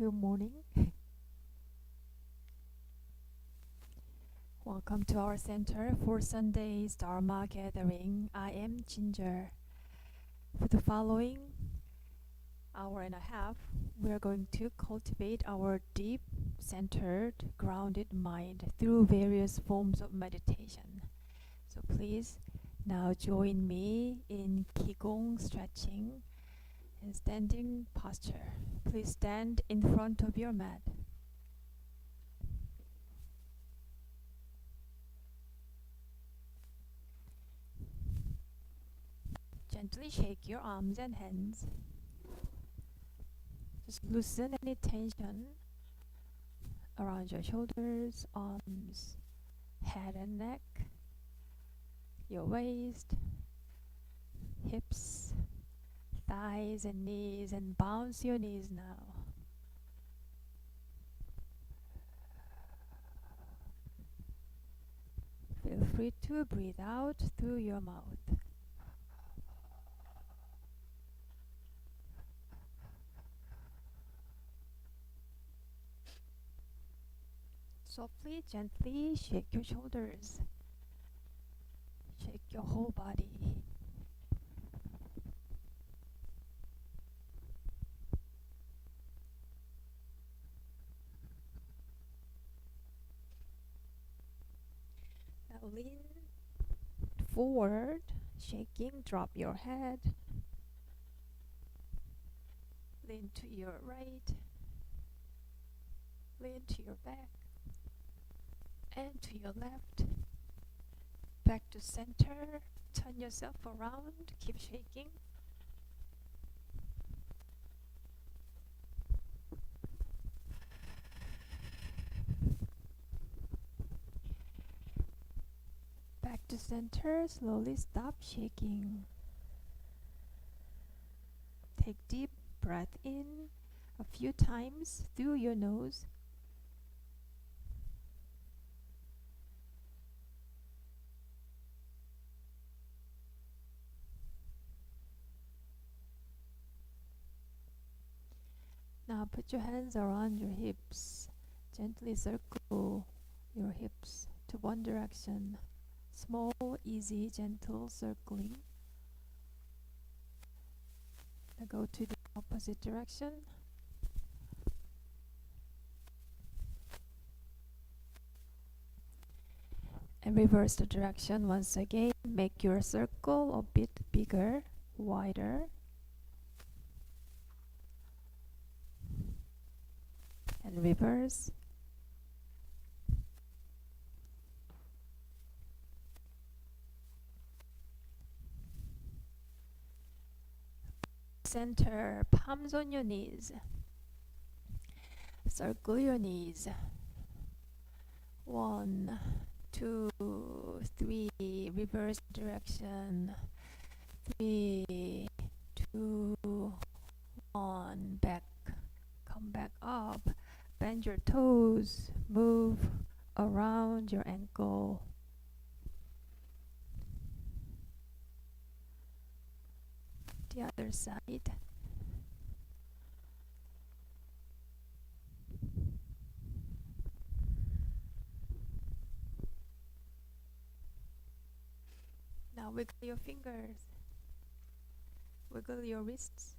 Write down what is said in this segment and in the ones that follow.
Good morning. Welcome to our center for Sunday's Dharma gathering. I am Ginger. For the following hour and a half, we are going to cultivate our deep, centered, grounded mind through various forms of meditation. So please now join me in Qigong stretching and standing posture. Please stand in front of your mat. Gently shake your arms and hands. Just loosen any tension around your shoulders, arms, head and neck, your waist, hips, thighs and knees, and bounce your knees now. Feel free to breathe out through your mouth. Softly, gently shake your shoulders. Shake your whole body. Now lean forward, shaking, drop your head. Lean to your right. Lean to your back. And to your left. Back to center. Turn yourself around. Keep shaking. Back to center. Slowly stop shaking. Take deep breath in a few times through your nose. Now put your hands around your hips. Gently circle your hips to one direction. Small, easy, gentle circling. Now go to the opposite direction. And reverse the direction once again. Make your circle a bit bigger, wider. And reverse. Center, palms on your knees. Circle your knees. 1, 2, 3. Reverse direction. 3, 2, 1. Back. Come back up. Bend your toes. Move around your ankle. The other side. Now wiggle your fingers. Wiggle your wrists.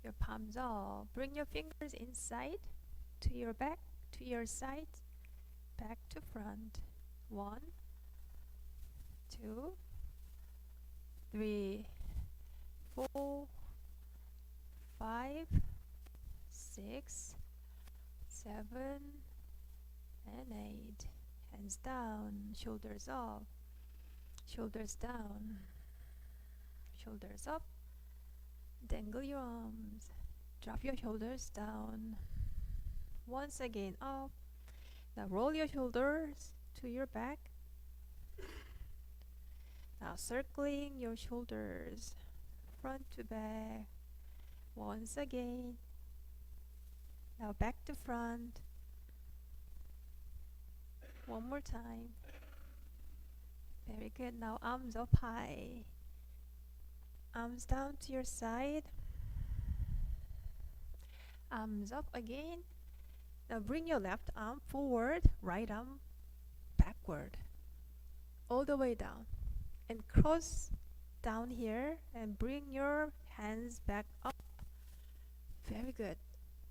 Your palms up. Bring your fingers inside to your back, to your side, back to front. 1, 2, 3, 4, 5, 6, 7, and 8. Hands down, shoulders up, shoulders down, shoulders up. Dangle your arms. Drop your shoulders down. Once again up. Now roll your shoulders to your back. Now circling your shoulders front to back. Once again. Now back to front. One more time. Very good. Now arms up high. Arms down to your side. Arms up again. Now bring your left arm forward, right arm backward, all the way down. And cross down here and bring your hands back up. Very good.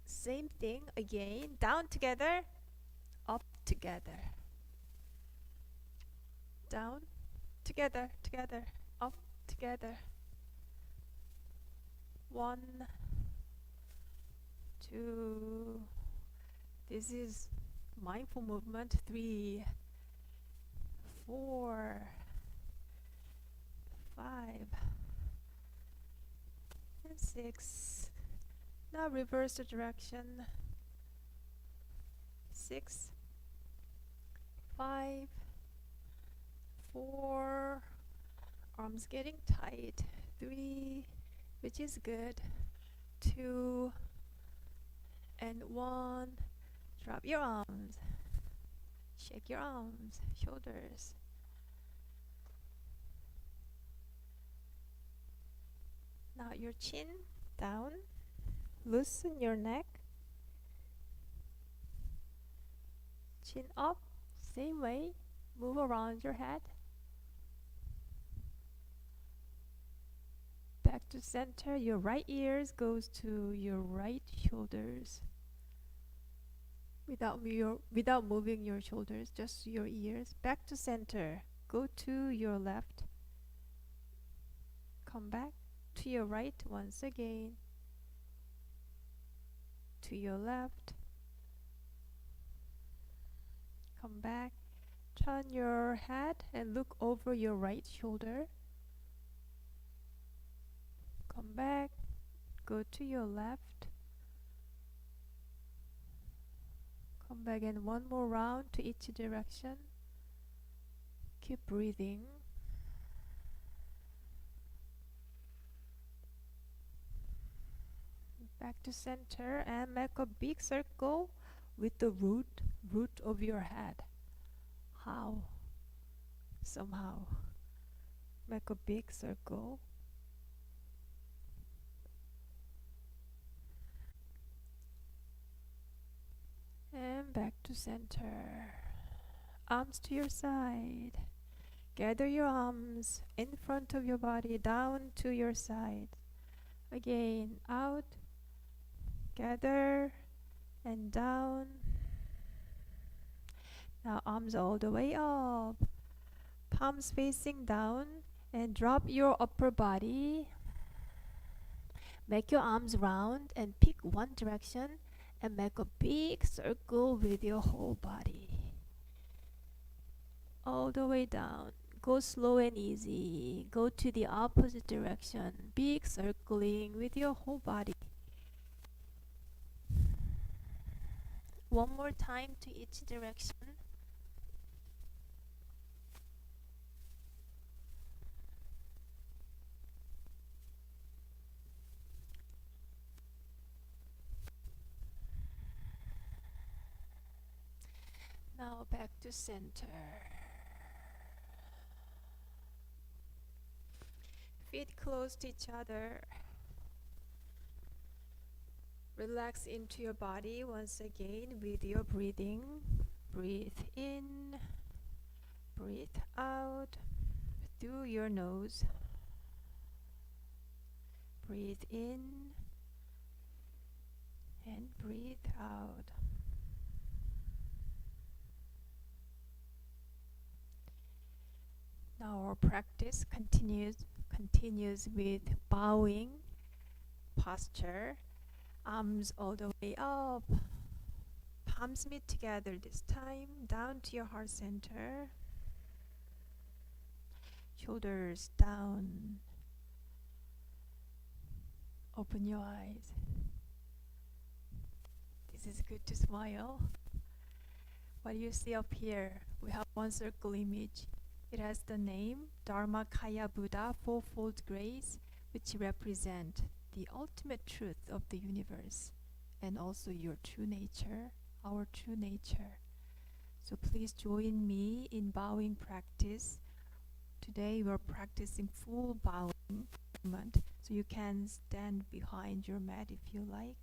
Same thing again. Down together, up together. Down, together, together, up together. 1, 2. This is mindful movement. 3, 4, 5, and 6. Now reverse the direction. 6, 5, 4. Arms getting tight. 3, which is good. 2 and 1. Drop your arms. Shake your arms, shoulders. Now your chin down. Loosen your neck. Chin up, same way. Move around your head. Back to center. Your right ears goes to your right shoulders. Without moving your shoulders, just your ears. Back to center. Go to your left. Come back to your right once again. To your left. Come back. Turn your head and look over your right shoulder. Come back. Go to your left. Come back and one more round to each direction. Keep breathing. Back to center and make a big circle with the root of your head. How? Somehow. Make a big circle. And back to center. Arms to your side. Gather your arms in front of your body, down to your side. Again, out. Gather and down. Now arms all the way up. Palms facing down and drop your upper body. Make your arms round and pick one direction and make a big circle with your whole body. All the way down. Go slow and easy. Go to the opposite direction. Big circling with your whole body. One more time to each direction. Now back to center. Feet close to each other. Relax into your body once again with your breathing. Breathe in, breathe out through your nose. Breathe in and breathe out. Now our practice continues with bowing posture. Arms all the way up. Palms meet together this time. Down to your heart center. Shoulders down. Open your eyes. This is good to smile. What do you see up here? We have one circle image. It has the name Dharmakaya Buddha Fourfold Grace, which represent the ultimate truth of the universe and also your true nature, our true nature. So please join me in bowing practice. Today we are practicing full bowing movement, so you can stand behind your mat if you like.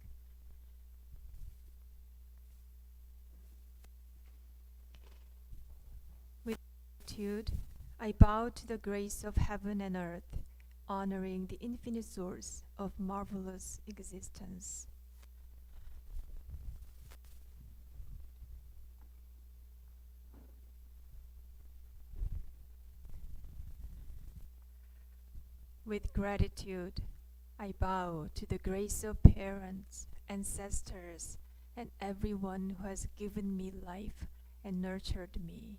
gratitude, I bow to the grace of heaven and earth, honoring the infinite source of marvelous existence. With gratitude, I bow to the grace of parents, ancestors, and everyone who has given me life and nurtured me.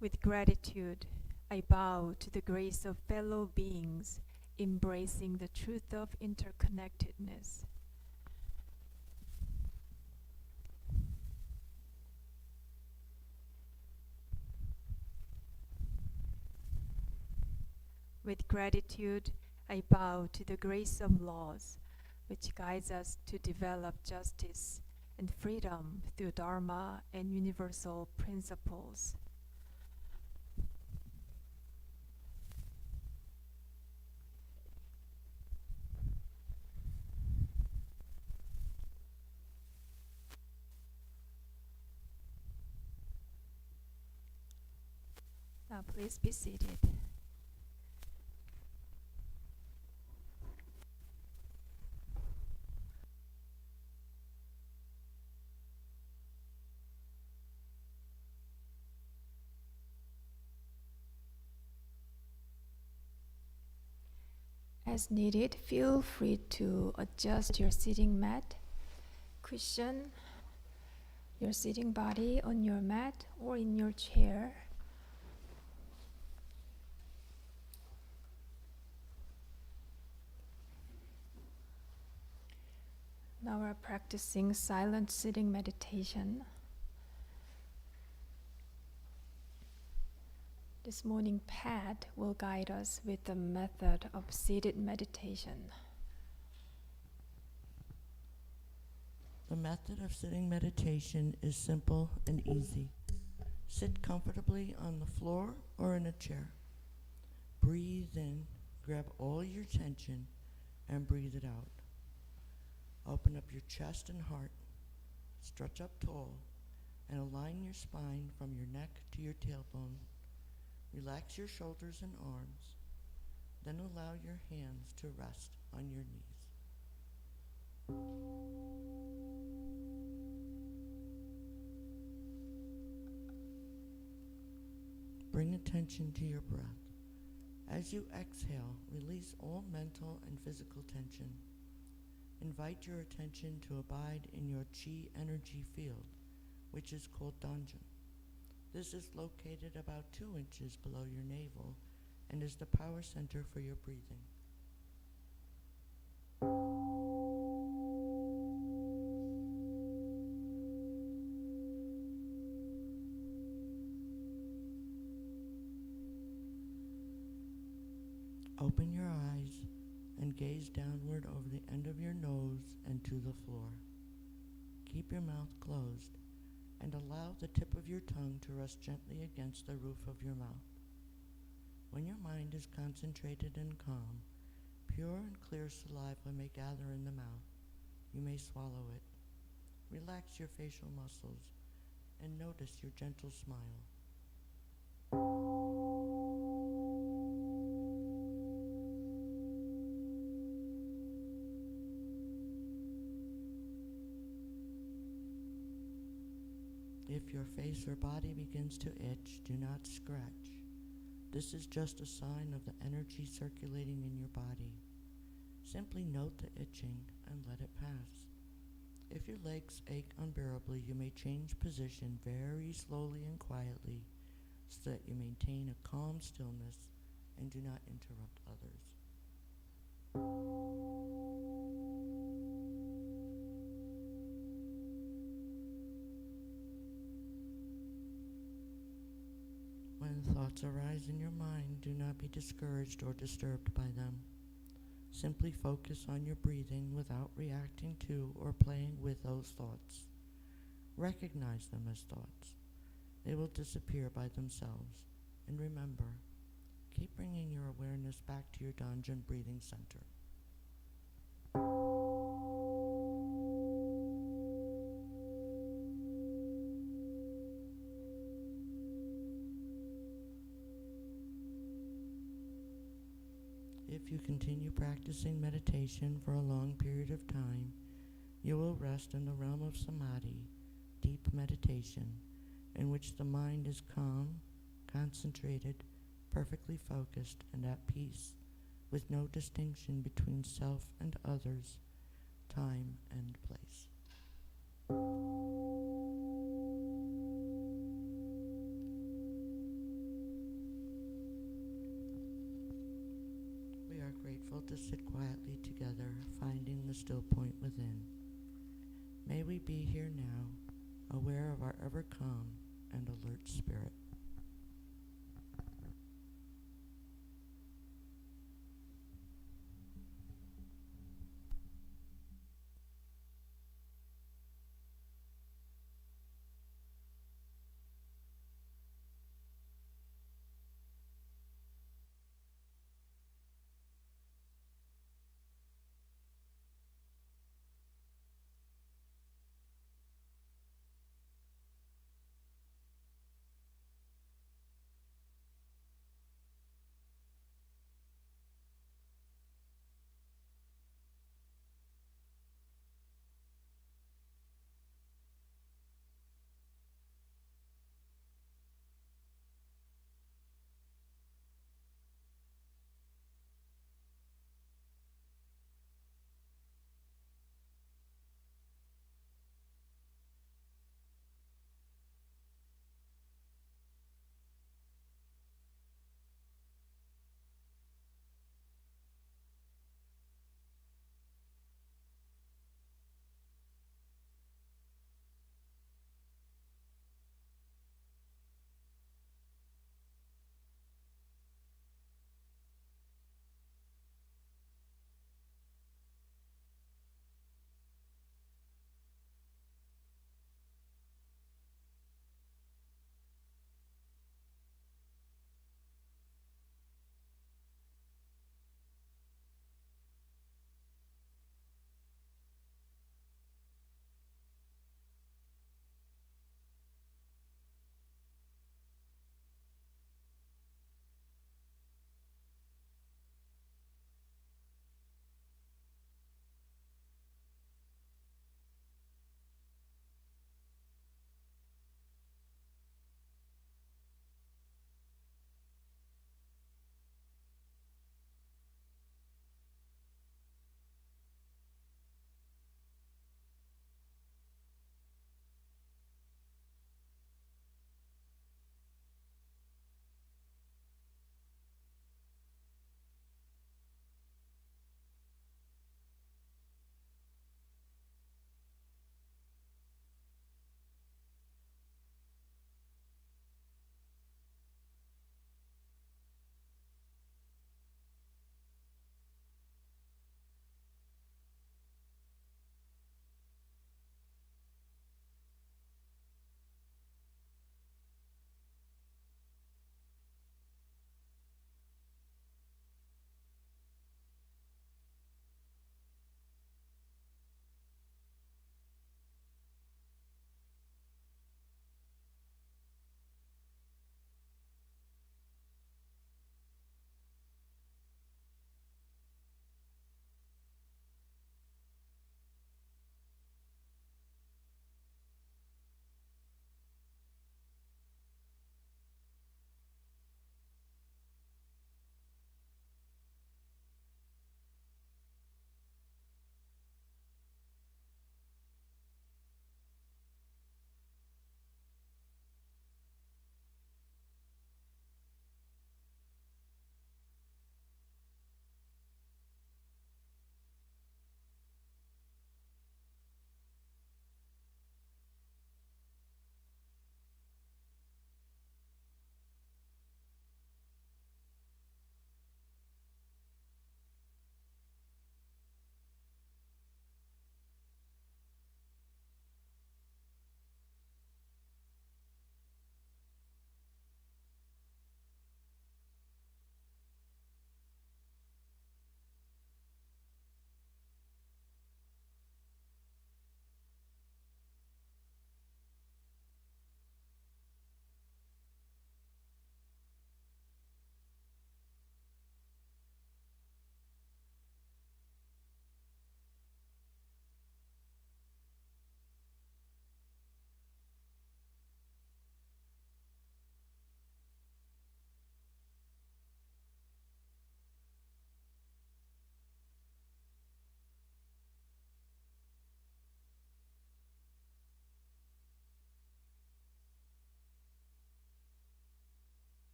With gratitude, I bow to the grace of fellow beings, embracing the truth of interconnectedness. With gratitude, I bow to the grace of laws, which guides us to develop justice and freedom through Dharma and universal principles. Now please be seated. As needed, feel free to adjust your sitting mat, cushion your sitting body on your mat or in your chair. Now we're practicing silent sitting meditation. This morning, Pat will guide us with the method of seated meditation. The method of sitting meditation is simple and easy. Sit comfortably on the floor or in a chair. Breathe in, grab all your tension, and breathe it out. Open up your chest and heart. Stretch up tall and align your spine from your neck to your tailbone. Relax your shoulders and arms. Then allow your hands to rest on your knees. Bring attention to your breath. As you exhale, release all mental and physical tension. Invite your attention to abide in your chi energy field, which is called Danjun. This is located about 2 inches below your navel and is the power center for your breathing. Open your eyes and gaze downward over the end of your nose and to the floor. Keep your mouth closed and allow the tip of your tongue to rest gently against the roof of your mouth. When your mind is concentrated and calm, pure and clear saliva may gather in the mouth. You may swallow it. Relax your facial muscles and notice your gentle smile. If your face or body begins to itch, do not scratch. This is just a sign of the energy circulating in your body. Simply note the itching and let it pass. If your legs ache unbearably, you may change position very slowly and quietly so that you maintain a calm stillness and do not interrupt others. When thoughts arise in your mind, do not be discouraged or disturbed by them. Simply focus on your breathing without reacting to or playing with those thoughts. Recognize them as thoughts. They will disappear by themselves. And remember, keep bringing your awareness back to your Danjun breathing center. If you continue practicing meditation for a long period of time, you will rest in the realm of samadhi, deep meditation, in which the mind is calm, concentrated, perfectly focused, and at peace, with no distinction between self and others, time and place. We are grateful to sit quietly together, finding the still point within. May we be here now, aware of our ever calm and alert spirit.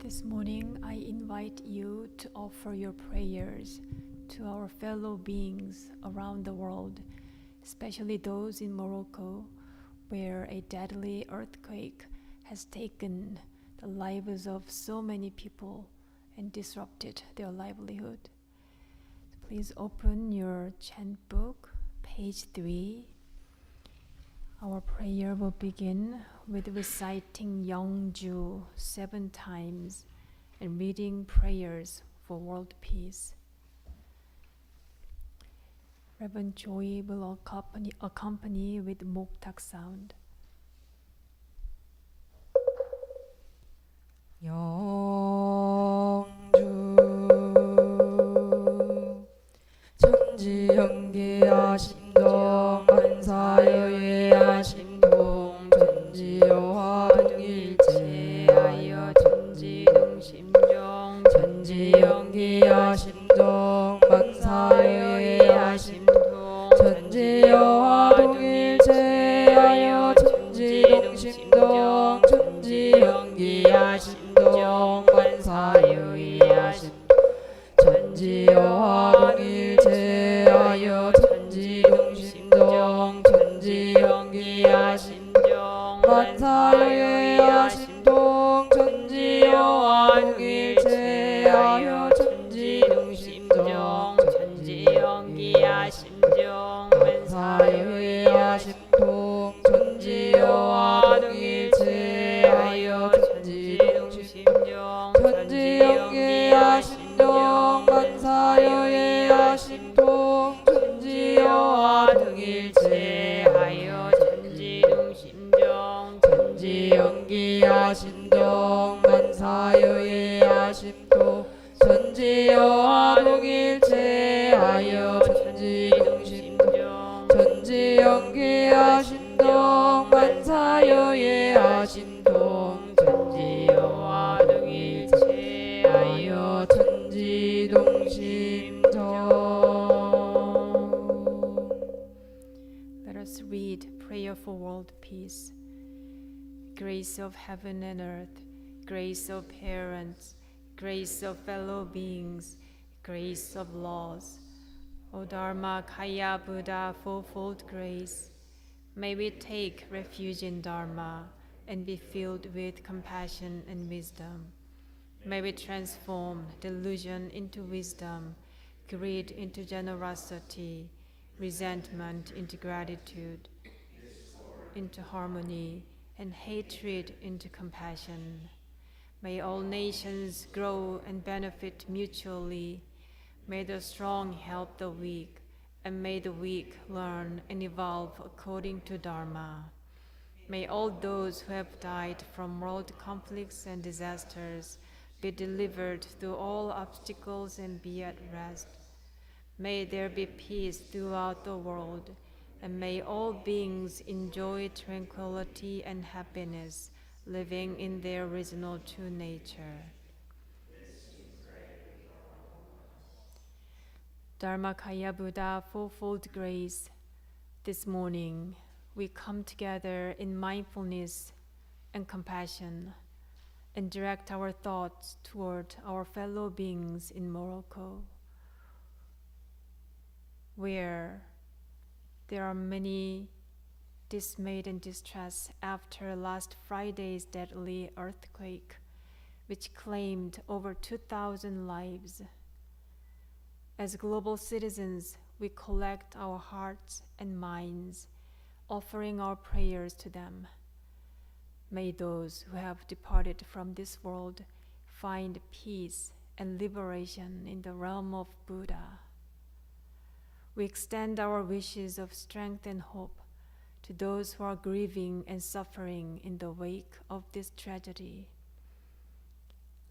This morning, I invite you to offer your prayers to our fellow beings around the world, especially those in Morocco, where a deadly earthquake has taken the lives of so many people and disrupted their livelihood. Please open your chant book, page 3. Our prayer will begin with reciting Yeowon 7 times and reading prayers for world peace. Reverend Joy will accompany with moktak sound. 영주 천지연기야 심정 만사여예야 심동 천지여화 동일체하여 천지동심정 천지연기야 심정 만사여예야 심동 천지여화 동일체하여 천지동심정 천지연기야 심정 만사여예야 심동 천지여화 동일체하여 천지동심정 천지연기야 심정 만사여야 심동 천지여화 동일체하여 천지동심정 천지연기야 심정 만사여야 심동 천지여화 동일체하여 천지동심정 천지연기야 심동 만사여야 심동 천지여화 동일체하여 천지동심정 천지연기야 심동 만사여야 심동 천지여화 동일체하여 천지동심정 천지연기야 심동 만사여야 심동 천지여화 동일체하여 천지동심정. Let us read Prayer for World Peace. Grace of heaven and earth, grace of parents, grace of fellow beings, grace of laws. O Dharma Kaya Buddha, fourfold grace, may we take refuge in Dharma and be filled with compassion and wisdom. May we transform delusion into wisdom, greed into generosity, resentment into gratitude, into harmony, and hatred into compassion. May all nations grow and benefit mutually. May the strong help the weak, and may the weak learn and evolve according to Dharma. May all those who have died from world conflicts and disasters be delivered through all obstacles and be at rest. May there be peace throughout the world, and may all beings enjoy tranquility and happiness, living in their original true nature. Dharmakaya Buddha, fourfold grace, this morning we come together in mindfulness and compassion and direct our thoughts toward our fellow beings in Morocco, where there are many dismayed and distressed after last Friday's deadly earthquake, which claimed over 2,000 lives. As global citizens, we collect our hearts and minds, offering our prayers to them. May those who have departed from this world find peace and liberation in the realm of Buddha. We extend our wishes of strength and hope to those who are grieving and suffering in the wake of this tragedy.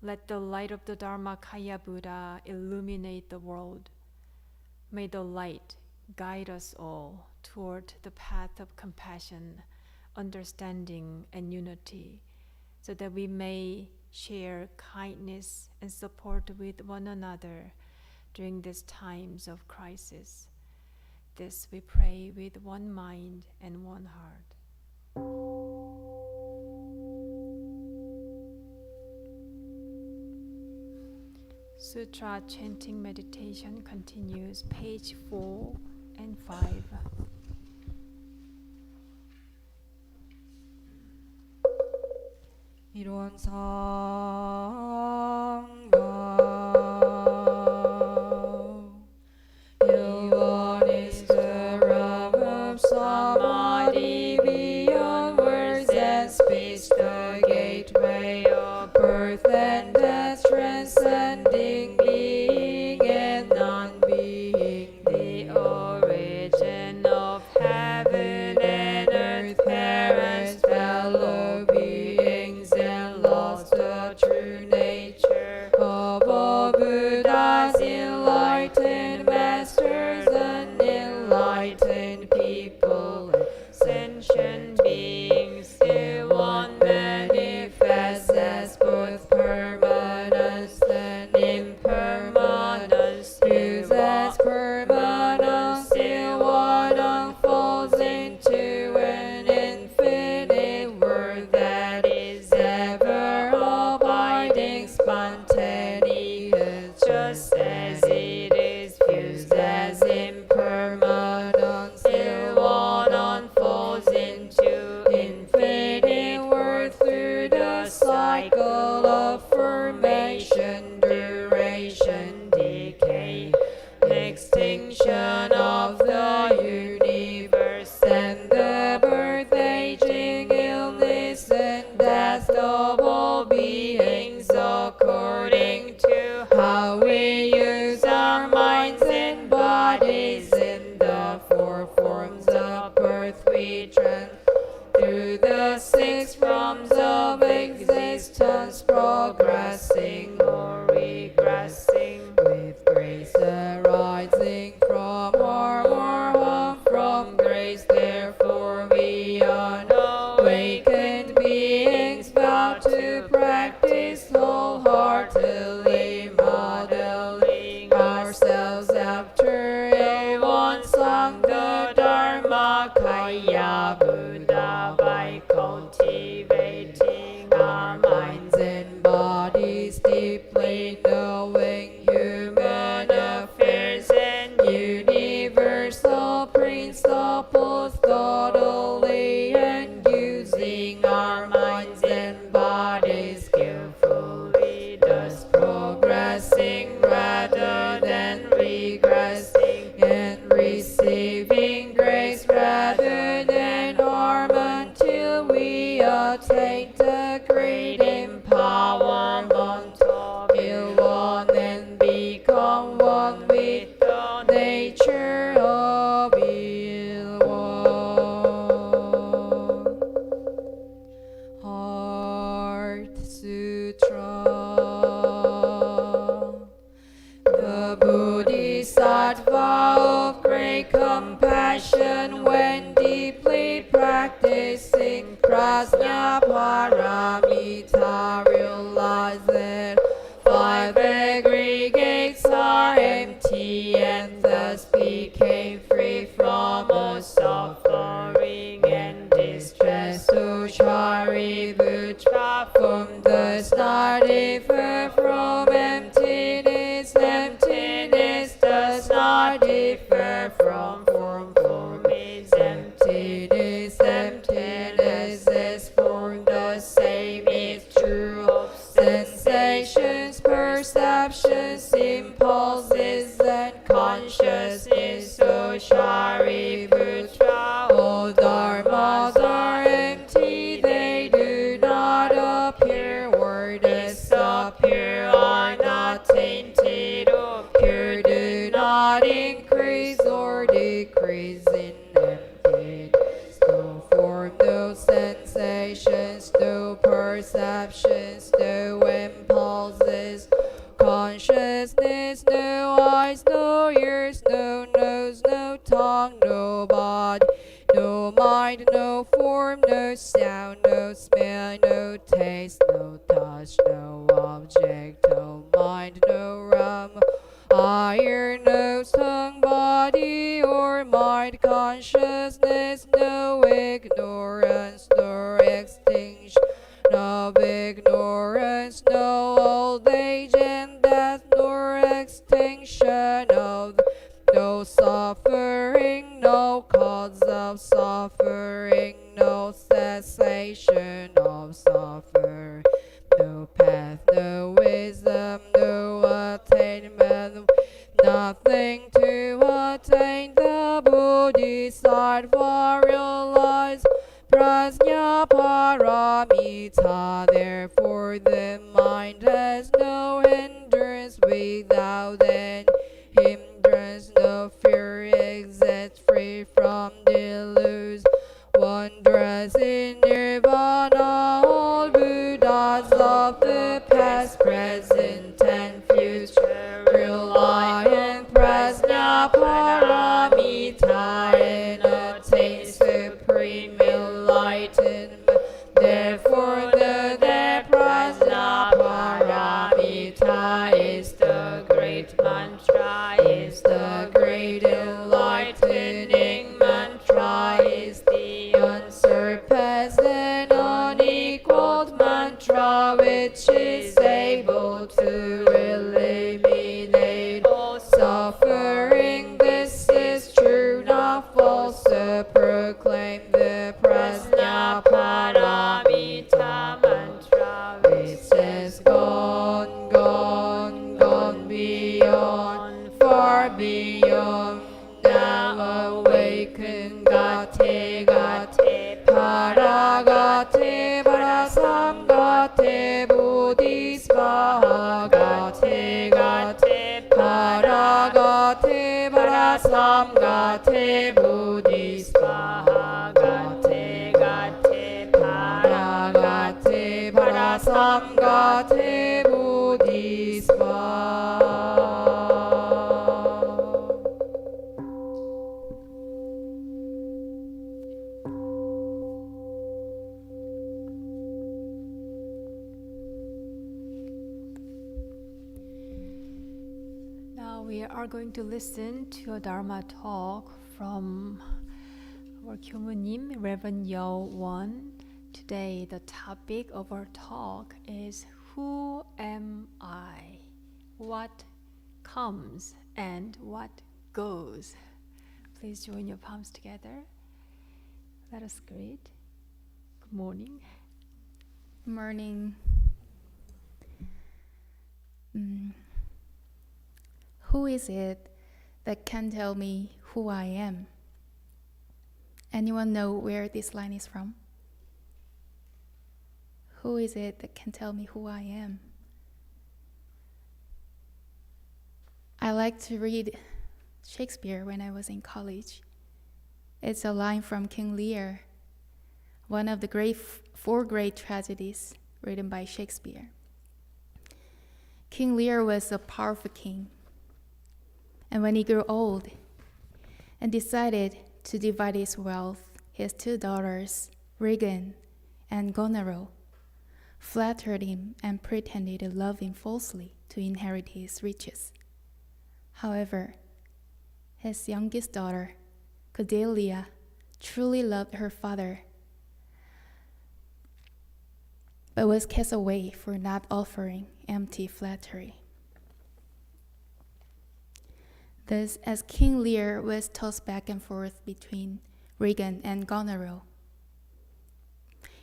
Let the light of the Dharmakaya Buddha illuminate the world. May the light guide us all toward the path of compassion, understanding, and unity, so that we may share kindness and support with one another during these times of crisis. This we pray with one mind and one heart. Sutra chanting meditation continues, page 4 and 5. 이론 상가 Yeowon is the realm of samadhi beyond words and speech, the gateway of birth and death, transcending being and non-being, the origin of heaven and earth, parents, fellow beings, and lost the true nature of all Buddhas, enlightened masters, unenlightened people, sentient beings. Yeowon manifests as both permanence and impermanence. Used as permanence, Yeowon unfolds into an infinite word that is ever abiding, spontaneous, just as it is fused as impermanence. Yeowon unfolds into infinite word through the cycle of formation, duration, decay, extinction of the universe, and the birth, aging, illness, and death of all beings, according to how we use our minds and bodies. In the four forms of birth we trend through the six forms of existence, progressing or regressing, with grace arising from harm or harm from grace. Therefore we unawakened beings vow to practice wholeheartedly, modeling ourselves after Yeowon Sangha Dharma Kaya Buddha, by cultivating our minds and bodies deeply, knowing human affairs and universal principles thoroughly, and using our minds and bodies skillfully, thus progressing rather than regressing, and receiving grace rather than harm, until we attain the great empowerment of Yeowon and become one with the nature of Yeowon. Heart Sutra. The Bodhisattva of great compassion, when deeply practicing prajna paramita, realized that five aggregates are empty, and thus became free from all suffering and distress. So Shariputra form does not differ from emptiness. Emptiness does not differ from form. Form is emptiness. Emptiness is form. The same is true of sensations, perceptions, impulses, and consciousness. So Shariputra, all dharmas are empty. They do not appear or disappear, are not tainted or pure, do not increase or decrease in emptiness. No form, no sensations, no perceptions, no impulses, consciousness, no eyes, no ears, no nose, no tongue, no body, no mind, no form, no sound, no smell, no taste, no touch, no object, no mind, no realm, higher, no tongue, body, or mind, consciousness, no ignorance, nor extinction of ignorance, no old age and death, nor cessation of suffering. No path, no wisdom, no attainment, nothing to attain. The Bodhisattva realized Prajna Paramita. Therefore, the mind has no hindrance without any hindrance. No fear exists free from delusion. Wondrous in nirvana, all Buddhas of the past, present, and future rely in Prajna Paramita and attain supreme enlightenment. Therefore, the Prajna Paramita is the great mantra, is the great enlightening mantra, is the unsurpassed and unequaled mantra, which is able to eliminate all suffering. This is true, not false. To proclaim the Prajna Paramita mantra, which has gone, gone, gone beyond, far beyond. Now awaken, gate, gate, paragate, parasamgate, bodhisvaha, gate, gate, paragate, parasamgate, bodhisvaha, gate, gate, paragate, parasamgate, bodhisvaha. Now we are going to listen to a Dharma talk from our Kyumunim, Reverend Yeowon. Today the topic of our talk is Who am I? What comes and what goes? Please join your palms together. Let us greet. Good morning. Morning. Who is it that can tell me who I am? Anyone know where this line is from? Who is it that can tell me who I am? I like to read Shakespeare when I was in college. It's a line from King Lear, one of the four great tragedies written by Shakespeare. King Lear was a powerful king. And when he grew old and decided to divide his wealth, his two daughters, Regan and Goneril, flattered him and pretended to love him falsely to inherit his riches. However, his youngest daughter, Cordelia, truly loved her father, but was cast away for not offering empty flattery. Thus, as King Lear was tossed back and forth between Regan and Goneril,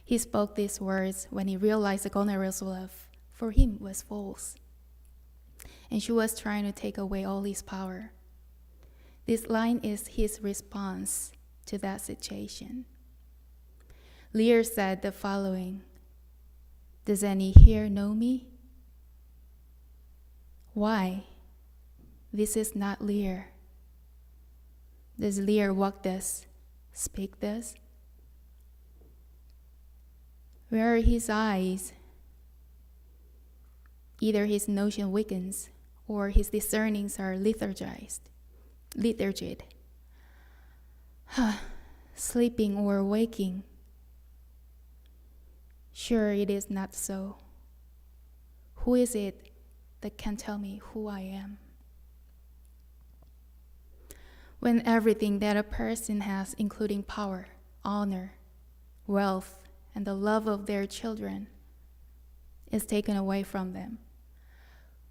he spoke these words when he realized that Goneril's love for him was false, and she was trying to take away all his power. This line is his response to that situation. Lear said the following: "Does any here know me? Why? This is not Lear. Does Lear walk thus, speak thus? Where are his eyes? Either his notion weakens, or his discernings are lethargized. Sleeping or waking? Sure, it is not so. Who is it that can tell me who I am?" When everything that a person has, including power, honor, wealth, and the love of their children, is taken away from them,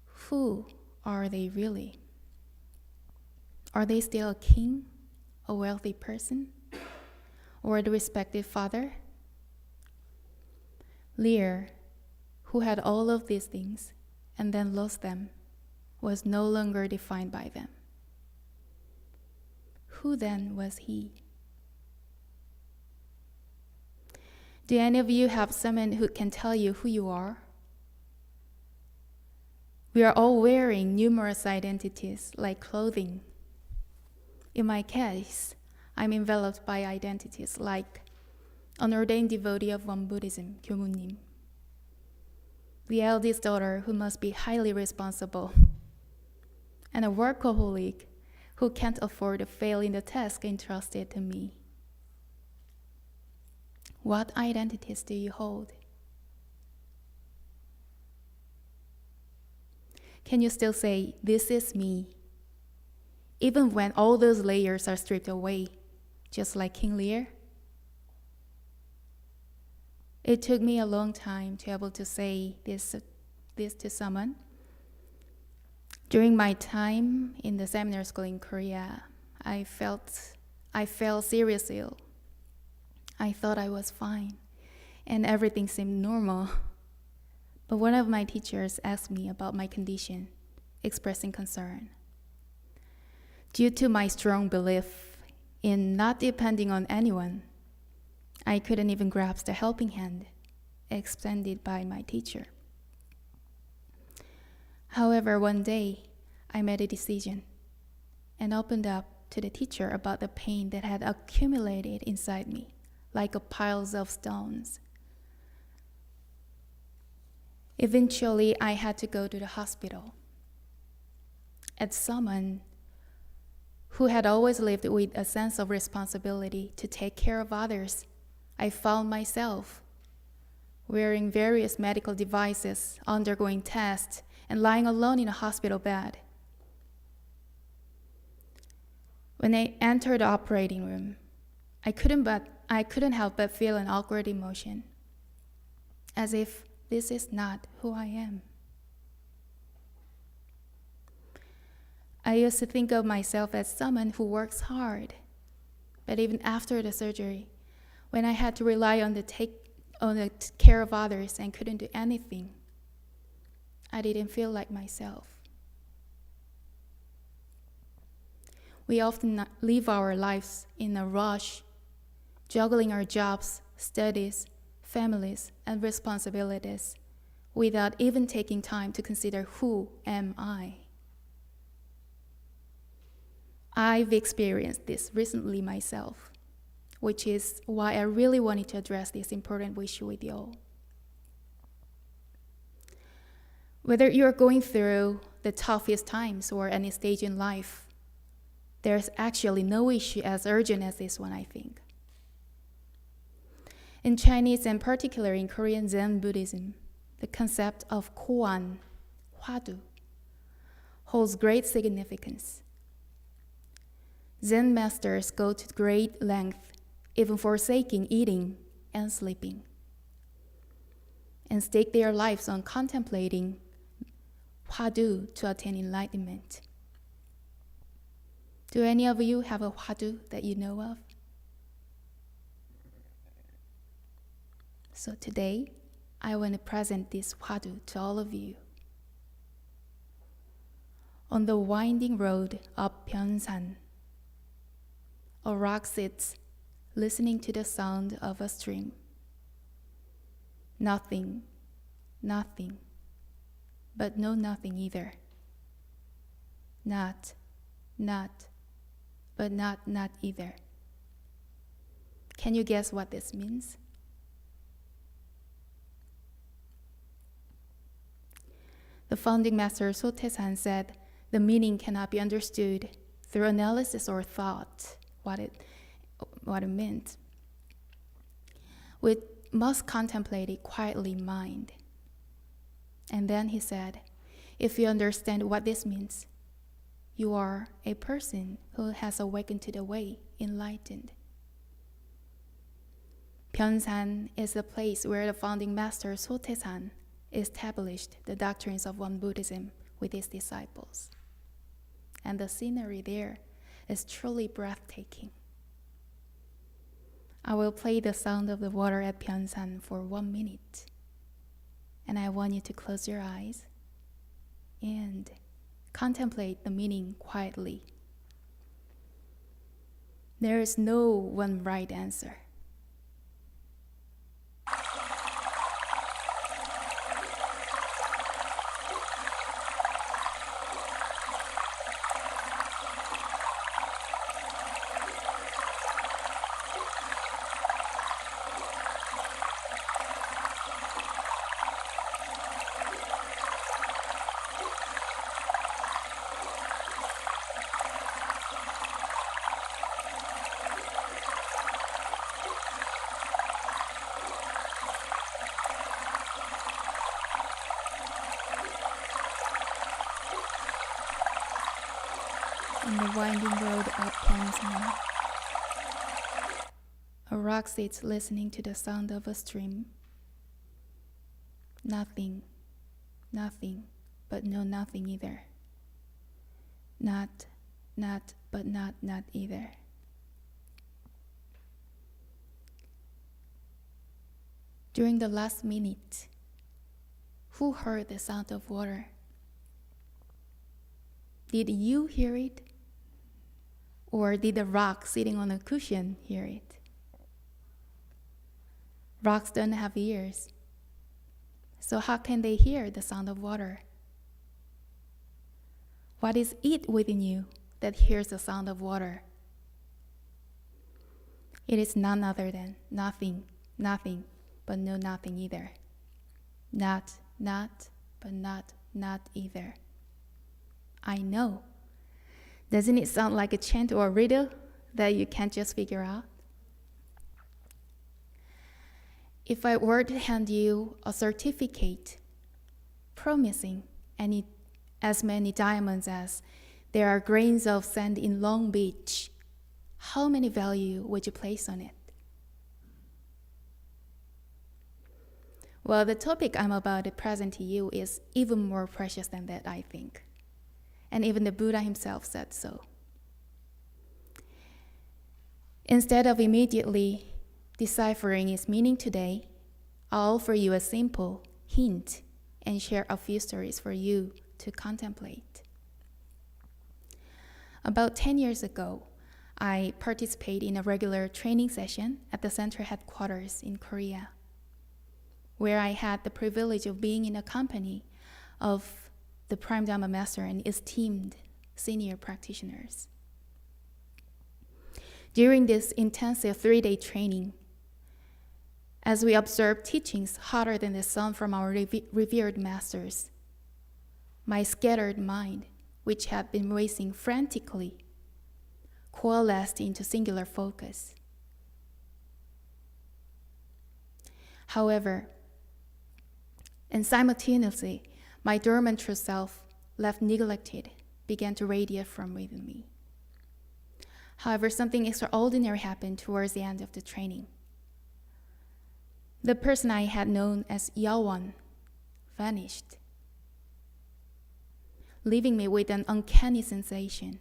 who are they really? Are they still a king, a wealthy person, or the respected father? Lear, who had all of these things and then lost them, was no longer defined by them. Who then was he? Do any of you have someone who can tell you who you are? We are all wearing numerous identities like clothing. In my case, I'm enveloped by identities like an ordained devotee of Won Buddhism, 교무님, the eldest daughter who must be highly responsible, and a workaholic who can't afford to fail in the task entrusted to me. What identities do you hold? Can you still say, "This is me," even when all those layers are stripped away, just like King Lear? It took me a long time to be able to say this to someone. During my time in the seminar school in Korea, I fell seriously ill. I thought I was fine, and everything seemed normal. But one of my teachers asked me about my condition, expressing concern. Due to my strong belief in not depending on anyone, I couldn't even grasp the helping hand extended by my teacher. However, one day, I made a decision and opened up to the teacher about the pain that had accumulated inside me, like a piles of stones. Eventually, I had to go to the hospital. As someone who had always lived with a sense of responsibility to take care of others, I found myself wearing various medical devices, undergoing tests, and lying alone in a hospital bed. When I entered the operating room, I couldn't help but feel an awkward emotion, as if this is not who I am. I used to think of myself as someone who works hard, but even after the surgery, when I had to rely on the care of others and couldn't do anything, I didn't feel like myself. We often live our lives in a rush, juggling our jobs, studies, families, and responsibilities without even taking time to consider, who am I? I've experienced this recently myself, which is why I really wanted to address this important issue with you all. Whether you're going through the toughest times or any stage in life, there's actually no issue as urgent as this one, I think. In Chinese and particularly in Korean Zen Buddhism, the concept of koan, hwadu, holds great significance. Zen masters go to great length, even forsaking eating and sleeping, and stake their lives on contemplating hwadu to attain enlightenment. Do any of you have a hwadu that you know of? So today, I want to present this hwadu to all of you. On the winding road up Pyeonsan, a rock sits, listening to the sound of a stream. Nothing, nothing, but no nothing either. Not, but not either. Can you guess what this means? The founding master Sotaesan said the meaning cannot be understood through analysis or thought, what it meant. We must contemplate it quietly in mind. And then he said, if you understand what this means, you are a person who has awakened to the way, enlightened. Pyeonsan is the place where the founding master Sotaesan established the doctrines of Won Buddhism with his disciples. And the scenery there is truly breathtaking. I will play the sound of the water at Pyeonsan for 1 minute. and I want you to close your eyes and contemplate the meaning quietly. There is no one right answer. And the winding road up comes on. A rock sits listening to the sound of a stream. Nothing, nothing, but no nothing either. Not, but not either. During the last minute, who heard the sound of water? Did you hear it? Or did the rock sitting on a cushion hear it? Rocks don't have ears. So how can they hear the sound of water? What is it within you that hears the sound of water? It is none other than nothing, but no nothing either. Not, but not either. I know. Doesn't it sound like a chant or a riddle that you can't just figure out? If I were to hand you a certificate promising as many diamonds as there are grains of sand in Long Beach, how many value would you place on it? Well, the topic I'm about to present to you is even more precious than that, I think. And even the Buddha himself said so. Instead of immediately deciphering its meaning today, I'll offer you a simple hint and share a few stories for you to contemplate. About 10 years ago, I participated in a regular training session at the center headquarters in Korea, where I had the privilege of being in a company of the Prime Dharma Master and esteemed senior practitioners. During this intensive 3-day training, as we observed teachings hotter than the sun from our revered masters, my scattered mind, which had been racing frantically, coalesced into singular focus. However, and simultaneously, my dormant true self, left neglected, began to radiate from within me. However, something extraordinary happened towards the end of the training. The person I had known as Yeowon vanished, leaving me with an uncanny sensation.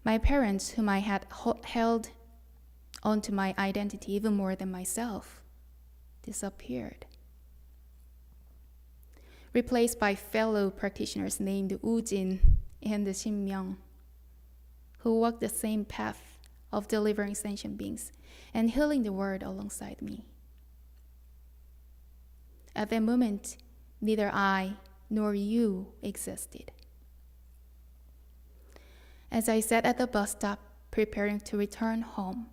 My parents, whom I had held onto my identity even more than myself, disappeared, replaced by fellow practitioners named Woo-jin and Shin-myung, who walked the same path of delivering sentient beings and healing the world alongside me. At that moment, neither I nor you existed. As I sat at the bus stop preparing to return home,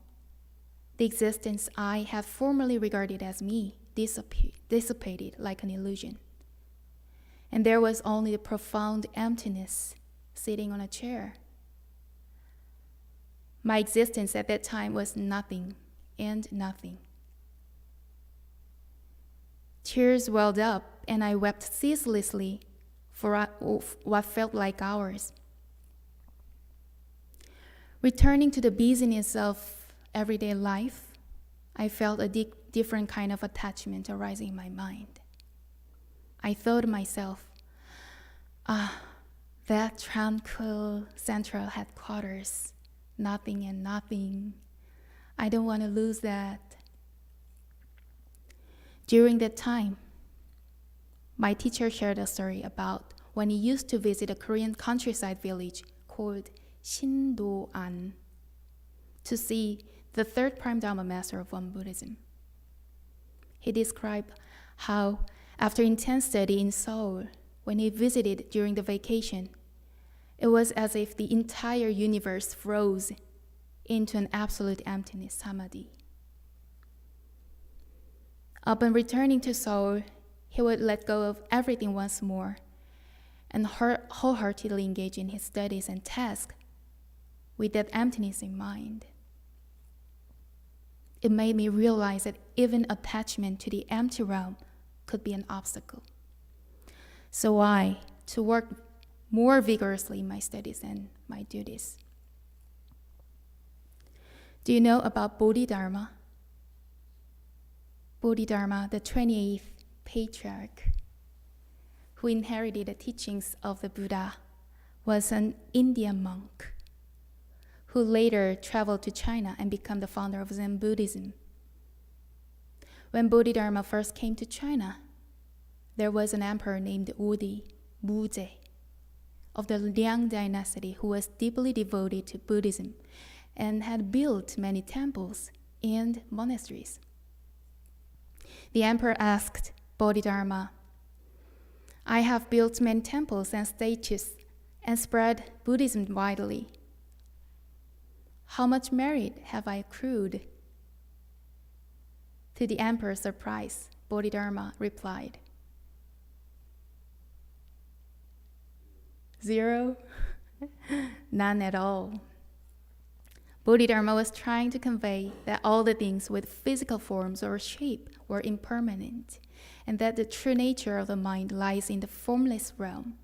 the existence I had formerly regarded as me dissipated like an illusion. And there was only a profound emptiness sitting on a chair. My existence at that time was nothing and nothing. Tears welled up, and I wept ceaselessly for what felt like hours. Returning to the busyness of everyday life, I felt a different kind of attachment arising in my mind. I thought to myself, that tranquil central headquarters, nothing and nothing. I don't want to lose that. During that time, my teacher shared a story about when he used to visit a Korean countryside village called Shindoan to see the third prime Dharma master of Won Buddhism. He described how, after intense study in Seoul, when he visited during the vacation, it was as if the entire universe froze into an absolute emptiness samadhi. Upon returning to Seoul, he would let go of everything once more and wholeheartedly engage in his studies and tasks with that emptiness in mind. It made me realize that even attachment to the empty realm could be an obstacle. So I, to work more vigorously in my studies and my duties. Do you know about Bodhidharma? Bodhidharma, the 28th patriarch, who inherited the teachings of the Buddha, was an Indian monk who later traveled to China and became the founder of Zen Buddhism. When Bodhidharma first came to China, there was an emperor named Udi, Muje, of the Liang dynasty who was deeply devoted to Buddhism and had built many temples and monasteries. The emperor asked Bodhidharma, "I have built many temples and statues and spread Buddhism widely. How much merit have I accrued?" To the emperor's surprise, Bodhidharma replied, "Zero, none at all." Bodhidharma was trying to convey that all the things with physical forms or shape were impermanent, and that the true nature of the mind lies in the formless realm.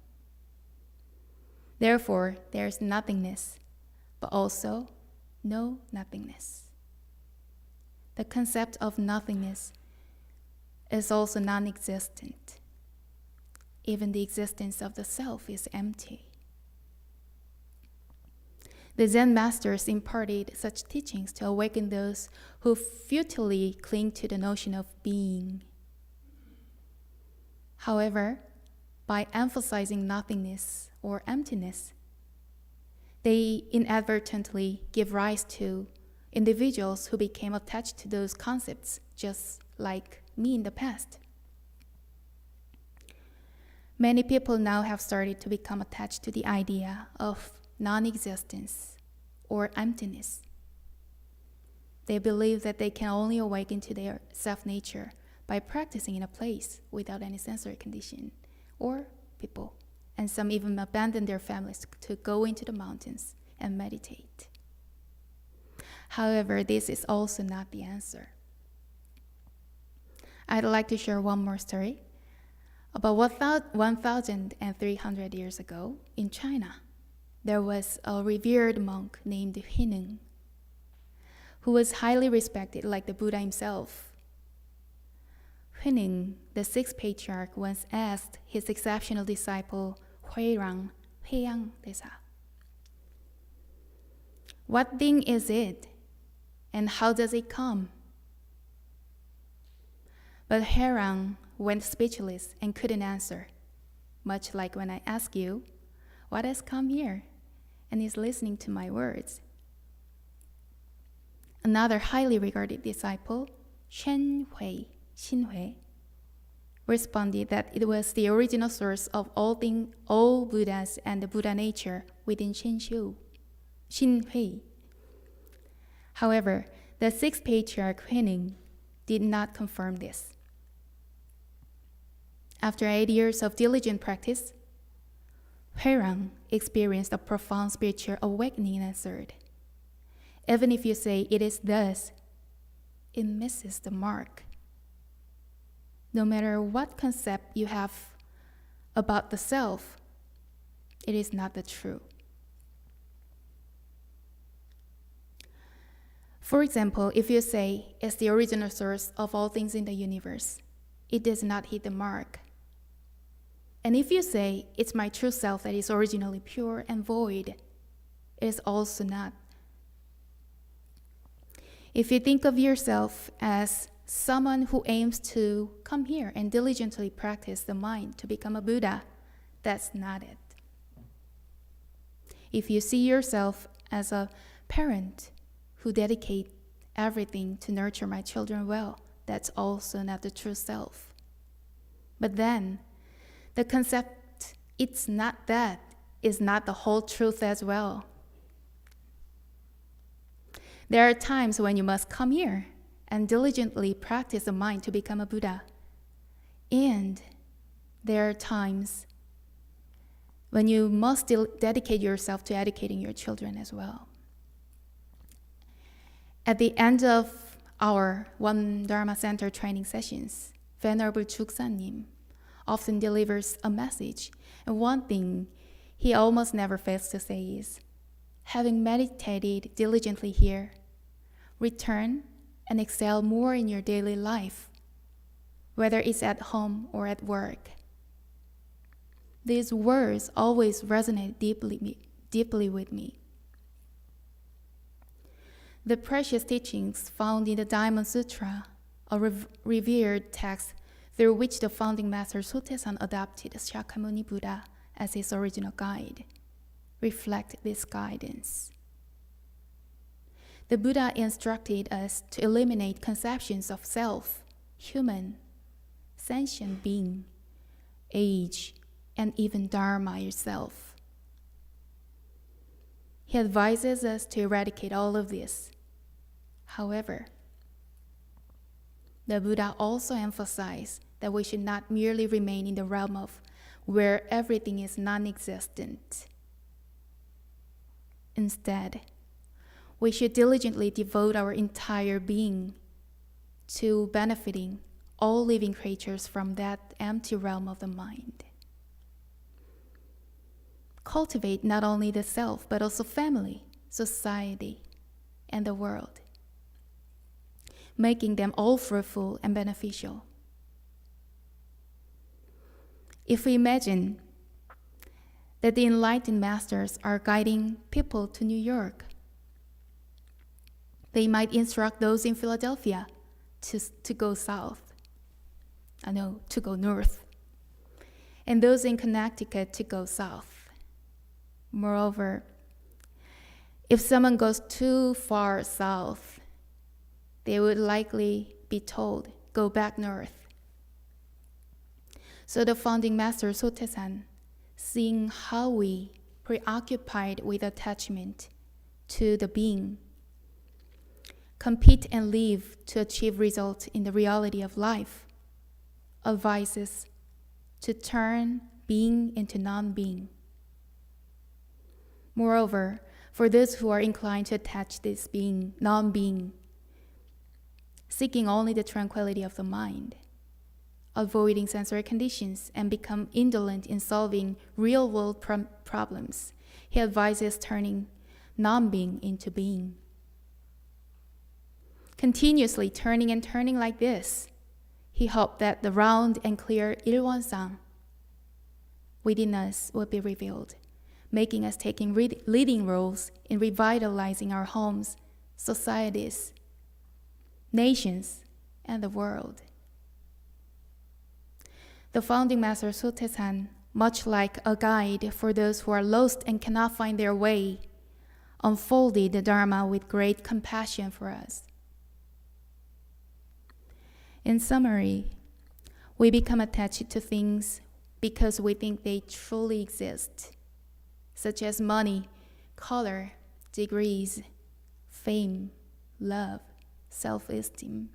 Therefore, there is nothingness, but also no nothingness. The concept of nothingness is also non-existent. Even the existence of the self is empty. The Zen masters imparted such teachings to awaken those who futilely cling to the notion of being. However, by emphasizing nothingness or emptiness, they inadvertently give rise to individuals who became attached to those concepts, just like me in the past. Many people now have started to become attached to the idea of non-existence or emptiness. They believe that they can only awaken to their self-nature by practicing in a place without any sensory condition or people, and some even abandon their families to go into the mountains and meditate. However, this is also not the answer. I'd like to share one more story. About 1,300 years ago in China, there was a revered monk named Huineng, who was highly respected like the Buddha himself. Huineng, the sixth patriarch, once asked his exceptional disciple Huirang, "What thing is it, and how does it come?" But Huirang went speechless and couldn't answer, much like when I ask you, "What has come here?" and is listening to my words. Another highly regarded disciple, Xin Hui, responded that it was the original source of all Buddhas and the Buddha nature within Xin Hui. However, the sixth patriarch Huineng did not confirm this. After 8 years of diligent practice, Huirang experienced a profound spiritual awakening and answered, "Even if you say it is thus, it misses the mark. No matter what concept you have about the self, it is not the true." For example, if you say it's the original source of all things in the universe, it does not hit the mark. And if you say it's my true self that is originally pure and void, it is also not. If you think of yourself as someone who aims to come here and diligently practice the mind to become a Buddha. That's not it. If you see yourself as a parent who dedicate everything to nurture my children well, that's also not the true self. But then, the concept, it's not that, is not the whole truth as well. There are times when you must come here and diligently practice the mind to become a Buddha. And there are times when you must dedicate yourself to educating your children as well. At the end of our One Dharma Center training sessions, Venerable Chuksanim often delivers a message. And one thing he almost never fails to say is, having meditated diligently here, return and excel more in your daily life, whether it's at home or at work. These words always resonate deeply with me. The precious teachings found in the Diamond Sutra, a revered text through which the founding master Sotaesan adopted Shakyamuni Buddha as his original guide, reflect this guidance. The Buddha instructed us to eliminate conceptions of self, human, sentient being, age, and even Dharma itself. He advises us to eradicate all of this. However, the Buddha also emphasized that we should not merely remain in the realm of where everything is non-existent. Instead, we should diligently devote our entire being to benefiting all living creatures from that empty realm of the mind. Cultivate not only the self, but also family, society, and the world, making them all fruitful and beneficial. If we imagine that the enlightened masters are guiding people to New York, they might instruct those in Philadelphia to go south. To go north. And those in Connecticut to go south. Moreover, if someone goes too far south, they would likely be told, go back north. So the founding master Sotaesan, seeing how we preoccupied with attachment to the being, compete and live to achieve results in the reality of life, advises to turn being into non-being. Moreover, for those who are inclined to attach this being, non-being, seeking only the tranquility of the mind, avoiding sensory conditions, and become indolent in solving real-world problems, he advises turning non-being into being. Continuously turning and turning like this, he hoped that the round and clear Yeowon within us would be revealed, making us taking leading roles in revitalizing our homes, societies, nations, and the world. The founding master Sotaesan, much like a guide for those who are lost and cannot find their way, unfolded the Dharma with great compassion for us. In summary, we become attached to things because we think they truly exist, such as money, color, degrees, fame, love, self-esteem,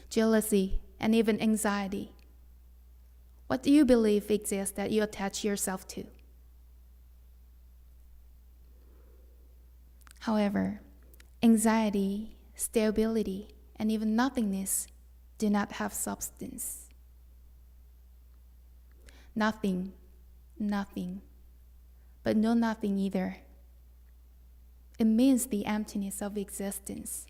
jealousy, and even anxiety. What do you believe exists that you attach yourself to? However, anxiety, stability, and even nothingness do not have substance. Nothing, but no nothing either. It means the emptiness of existence.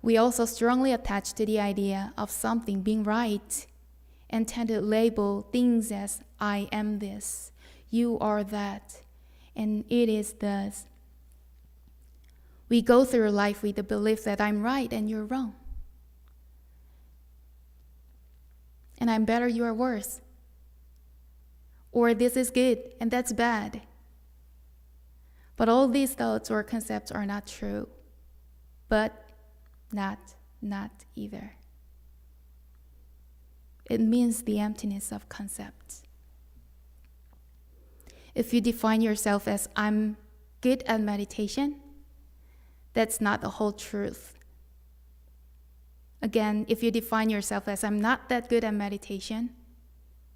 We also strongly attach to the idea of something being right and tend to label things as I am this, you are that, and it is thus. We go through life with the belief that I'm right and you're wrong. And I'm better, you are worse. Or this is good and that's bad. But all these thoughts or concepts are not true. But not either. It means the emptiness of concepts. If you define yourself as I'm good at meditation, that's not the whole truth. Again, if you define yourself as I'm not that good at meditation,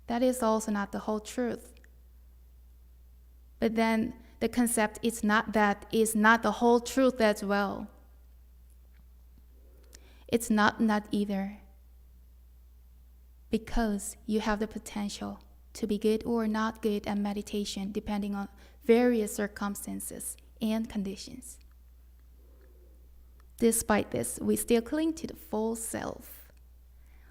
that is also not the whole truth. But then the concept is not the whole truth as well. It's not either. Because you have the potential to be good or not good at meditation depending on various circumstances and conditions. Despite this, we still cling to the false self,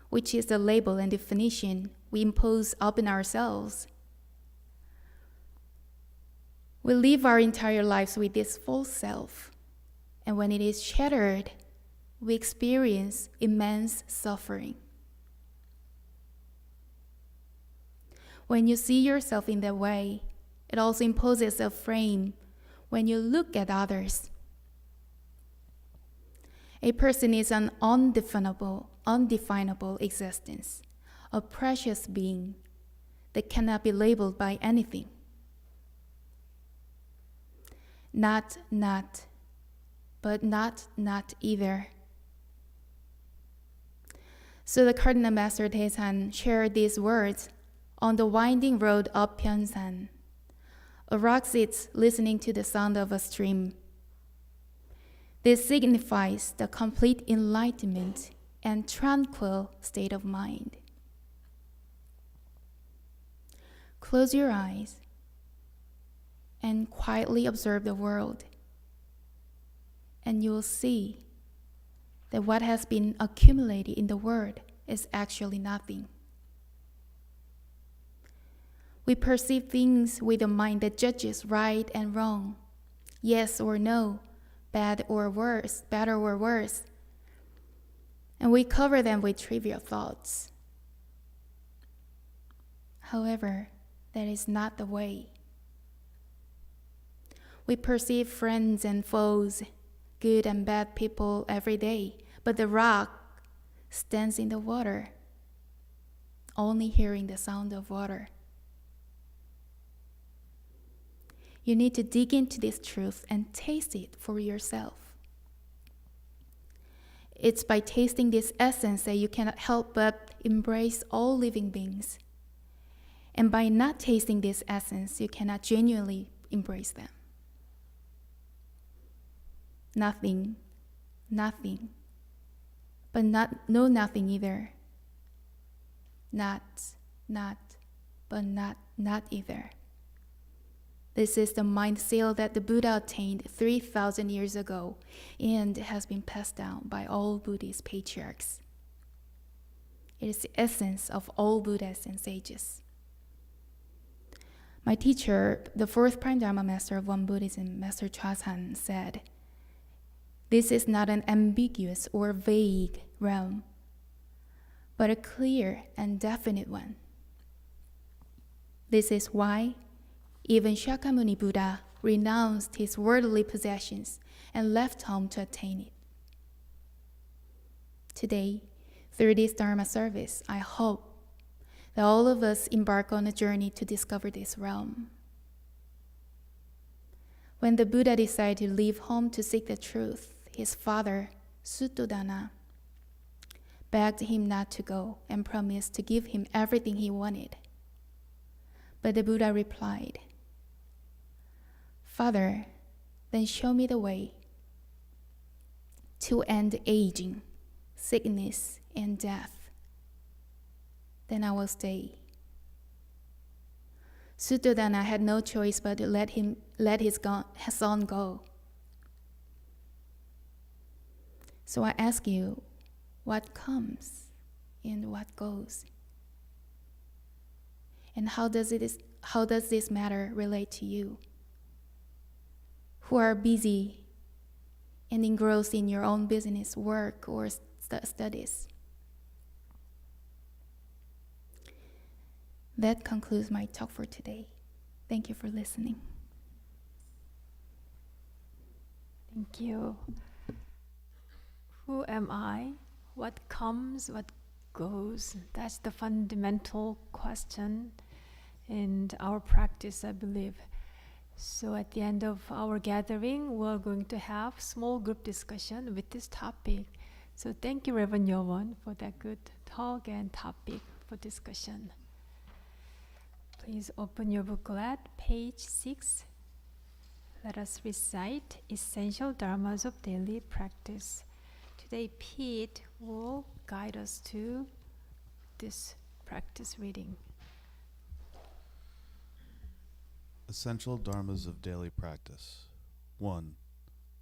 which is the label and definition we impose upon ourselves. We live our entire lives with this false self, and when it is shattered, we experience immense suffering. When you see yourself in that way, it also imposes a frame when you look at others. A person is an undefinable existence, a precious being that cannot be labeled by anything. But not either. So the Cardinal Master Taeshan shared these words on the winding road up Pyeonsan. A rock sits listening to the sound of a stream. This signifies the complete enlightenment and tranquil state of mind. Close your eyes and quietly observe the world, and you will see that what has been accumulated in the world is actually nothing. We perceive things with a mind that judges right and wrong, yes or no, bad or worse, better or worse, and we cover them with trivial thoughts. However, that is not the way. We perceive friends and foes, good and bad people every day, but the rock stands in the water, only hearing the sound of water. You need to dig into this truth and taste it for yourself. It's by tasting this essence that you cannot help but embrace all living beings. And by not tasting this essence, you cannot genuinely embrace them. Nothing, but no nothing either. Not, but not either. This is the mind seal that the Buddha attained 3,000 years ago and has been passed down by all Buddhist patriarchs. It is the essence of all Buddhas and sages. My teacher, the fourth Prime Dharma Master of Won Buddhism, Master Chwasan, said, "This is not an ambiguous or vague realm, but a clear and definite one. This is why even Shakyamuni Buddha renounced his worldly possessions and left home to attain it." Today, through this Dharma service, I hope that all of us embark on a journey to discover this realm. When the Buddha decided to leave home to seek the truth, his father, Suttodana, begged him not to go and promised to give him everything he wanted. But the Buddha replied, "Father, then show me the way to end aging, sickness, and death. Then I will stay." Suttodana had no choice but to let his son go. So I ask you, what comes and what goes? And how does this matter relate to you, who are busy and engrossed in your own business, work, or studies. That concludes my talk for today. Thank you for listening. Thank you. Who am I? What comes? What goes? That's the fundamental question in our practice, I believe. So at the end of our gathering, we're going to have small group discussion with this topic. So thank you, Reverend Yeowon, for that good talk and topic for discussion. Please open your booklet, page 6. Let us recite Essential Dharmas of Daily Practice. Today, Pete will guide us to this practice reading. Essential Dharmas of Daily Practice. 1.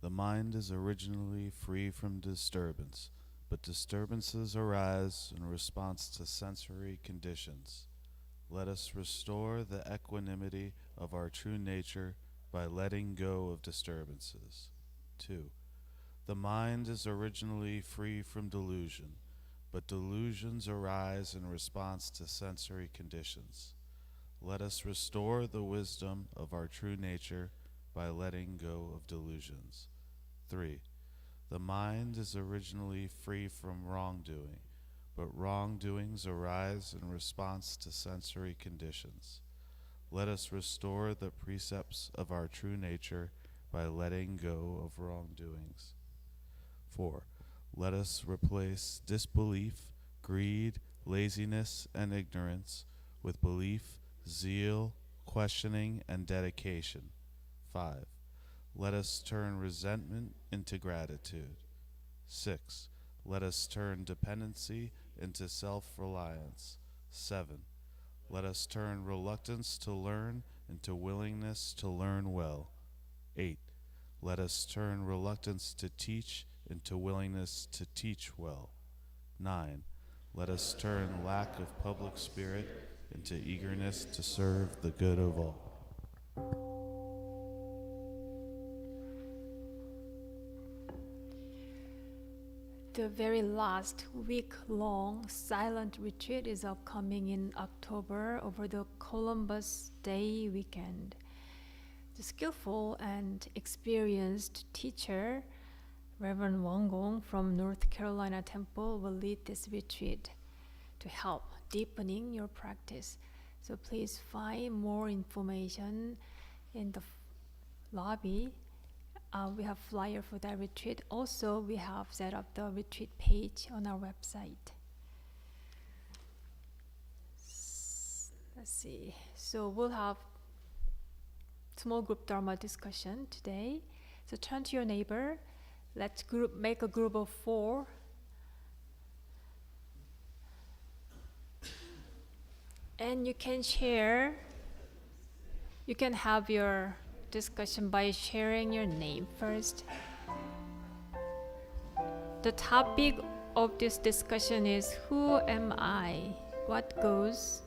The mind is originally free from disturbance, but disturbances arise in response to sensory conditions. Let us restore the equanimity of our true nature by letting go of disturbances. 2. The mind is originally free from delusion, but delusions arise in response to sensory conditions. Let us restore the wisdom of our true nature by letting go of delusions. 3. The mind is originally free from wrongdoing, but wrongdoings arise in response to sensory conditions. Let us restore the precepts of our true nature by letting go of wrongdoings. 4. Let us replace disbelief, greed, laziness, and ignorance with belief, zeal, questioning, and dedication. 5. Let us turn resentment into gratitude. 6. Let us turn dependency into self-reliance. 7. Let us turn reluctance to learn into willingness to learn well. 8. Let us turn reluctance to teach into willingness to teach well. 9. Let us turn lack of public spirit into eagerness to serve the good of all. The very last week-long silent retreat is upcoming in October over the Columbus Day weekend. The skillful and experienced teacher, Reverend Wong Gong from North Carolina Temple, will lead this retreat to help deepening your practice. So please find more information in the lobby. We have flyer for that retreat. Also, we have set up the retreat page on our website. Let's see. So we'll have small group Dharma discussion today. So turn to your neighbor. Let's make a group of 4. And you can share. You can have your discussion by sharing your name first. The topic of this discussion is who am I? What goes?